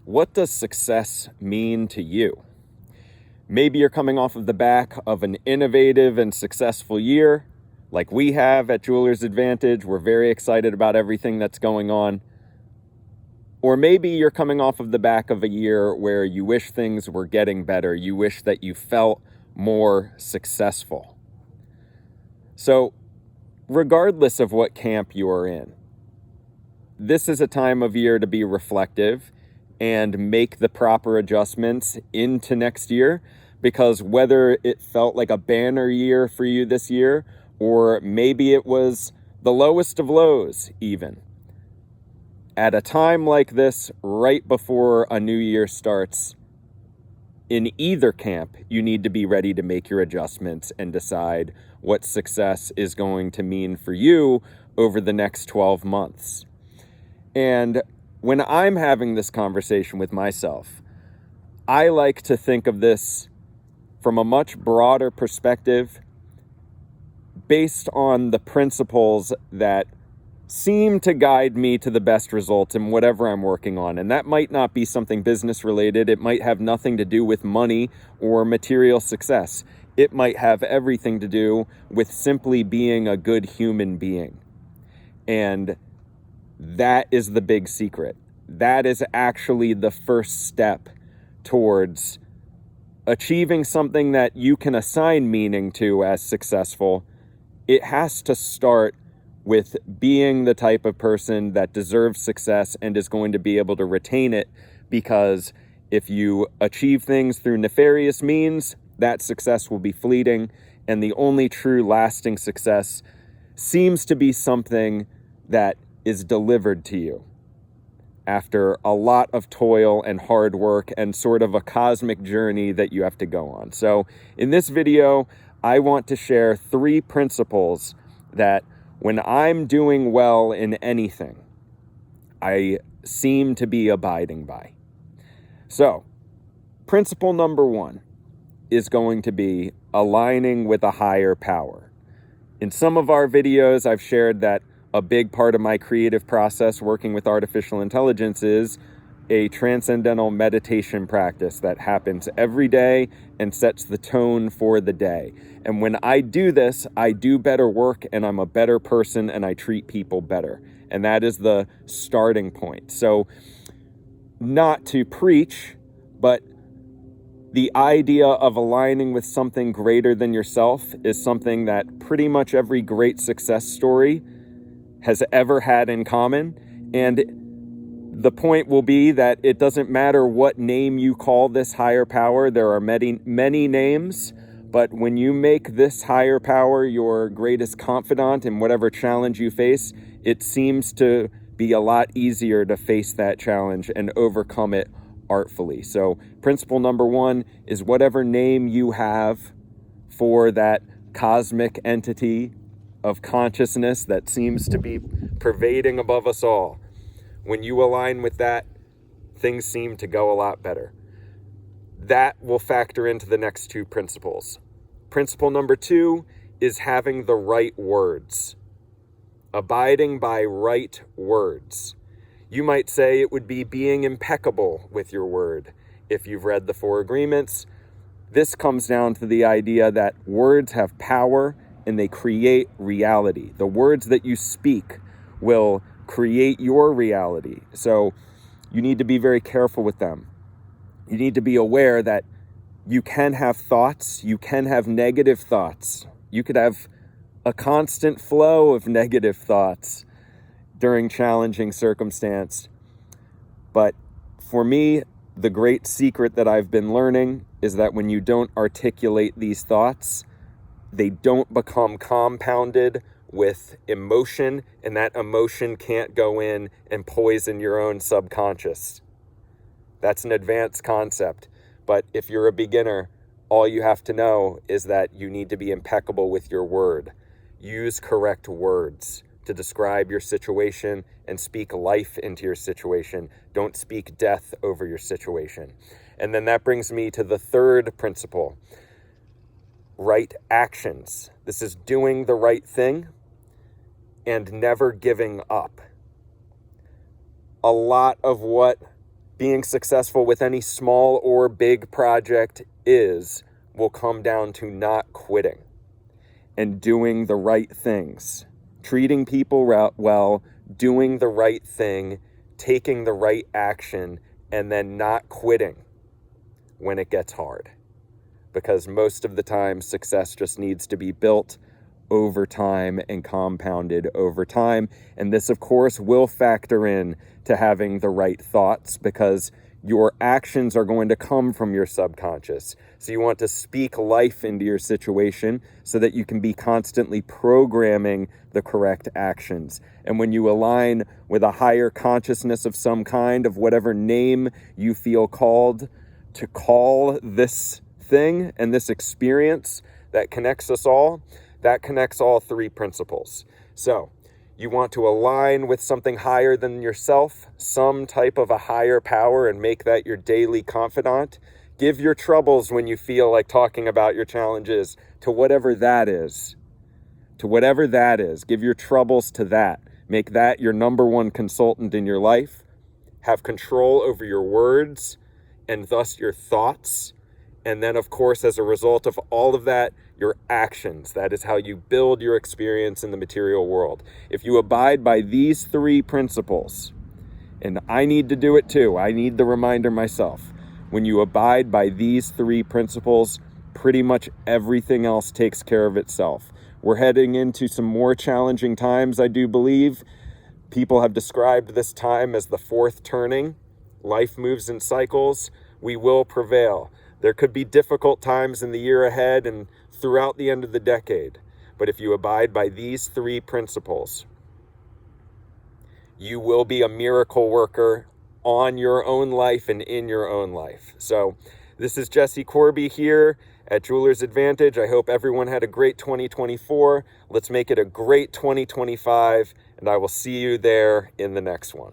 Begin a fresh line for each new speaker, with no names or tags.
What does success mean to you? Maybe you're coming off of the back of an innovative and successful year, like we have at Jeweler's Advantage. We're very excited about everything that's going on. Or maybe you're coming off of the back of a year where you wish things were getting better. You wish that you felt more successful. So, regardless of what camp you're in, this is a time of year to be reflective and make the proper adjustments into next year, because whether it felt like a banner year for you this year, or maybe it was the lowest of lows even, at a time like this, right before a new year starts, in either camp, you need to be ready to make your adjustments and decide what success is going to mean for you over the next 12 months. And when I'm having this conversation with myself, I like to think of this from a much broader perspective based on the principles that seem to guide me to the best results in whatever I'm working on. And that might not be something business related. It might have nothing to do with money or material success. It might have everything to do with simply being a good human being. And that is the big secret. That is actually the first step towards achieving something that you can assign meaning to as successful. It has to start with being the type of person that deserves success and is going to be able to retain it, because if you achieve things through nefarious means, that success will be fleeting, and the only true lasting success seems to be something that is delivered to you after a lot of toil and hard work and sort of a cosmic journey that you have to go on. So in this video, I want to share 3 principles that when I'm doing well in anything, I seem to be abiding by. So, principle number 1 is going to be aligning with a higher power. In some of our videos, I've shared that a big part of my creative process working with artificial intelligence is a transcendental meditation practice that happens every day and sets the tone for the day. And when I do this, I do better work and I'm a better person and I treat people better. And that is the starting point. So, not to preach, but the idea of aligning with something greater than yourself is something that pretty much every great success story has ever had in common. And the point will be that it doesn't matter what name you call this higher power. There are many, many names, but when you make this higher power your greatest confidant in whatever challenge you face, it seems to be a lot easier to face that challenge and overcome it artfully. So principle number 1 is whatever name you have for that cosmic entity of consciousness that seems to be pervading above us all. When you align with that, things seem to go a lot better. That will factor into the next 2 principles. Principle number 2 is having the right words. Abiding by right words. You might say it would be being impeccable with your word. If you've read the 4 agreements, this comes down to the idea that words have power and they create reality. The words that you speak will create your reality. So you need to be very careful with them. You need to be aware that you can have thoughts, you can have negative thoughts. You could have a constant flow of negative thoughts during challenging circumstance. But for me, the great secret that I've been learning is that when you don't articulate these thoughts, they don't become compounded with emotion, and that emotion can't go in and poison your own subconscious. That's an advanced concept. But if you're a beginner, all you have to know is that you need to be impeccable with your word. Use correct words to describe your situation and speak life into your situation. Don't speak death over your situation. And then that brings me to the 3rd principle. Right actions. This is doing the right thing and never giving up. A lot of what being successful with any small or big project will come down to not quitting and doing the right things, treating people well, doing the right thing, taking the right action, and then not quitting when it gets hard. Because most of the time, success just needs to be built over time and compounded over time. And this, of course, will factor in to having the right thoughts, because your actions are going to come from your subconscious. So you want to speak life into your situation so that you can be constantly programming the correct actions. And when you align with a higher consciousness of some kind, of whatever name you feel called to call this thing and this experience that connects us all, that connects all three principles. So you want to align with something higher than yourself, some type of a higher power, and make that your daily confidant. Give your troubles when you feel like talking about your challenges to whatever that is. To whatever that is. Give your troubles to that. Make that your number one consultant in your life. Have control over your words and thus your thoughts. And then, of course, as a result of all of that, your actions. That is how you build your experience in the material world. If you abide by these three principles, and I need to do it too, I need the reminder myself. When you abide by these three principles, pretty much everything else takes care of itself. We're heading into some more challenging times, I do believe. People have described this time as the fourth turning. Life moves in cycles. We will prevail. There could be difficult times in the year ahead and throughout the end of the decade. But if you abide by these three principles, you will be a miracle worker on your own life and in your own life. So this is Jesse Corby here at Jeweler's Advantage. I hope everyone had a great 2024. Let's make it a great 2025, and I will see you there in the next one.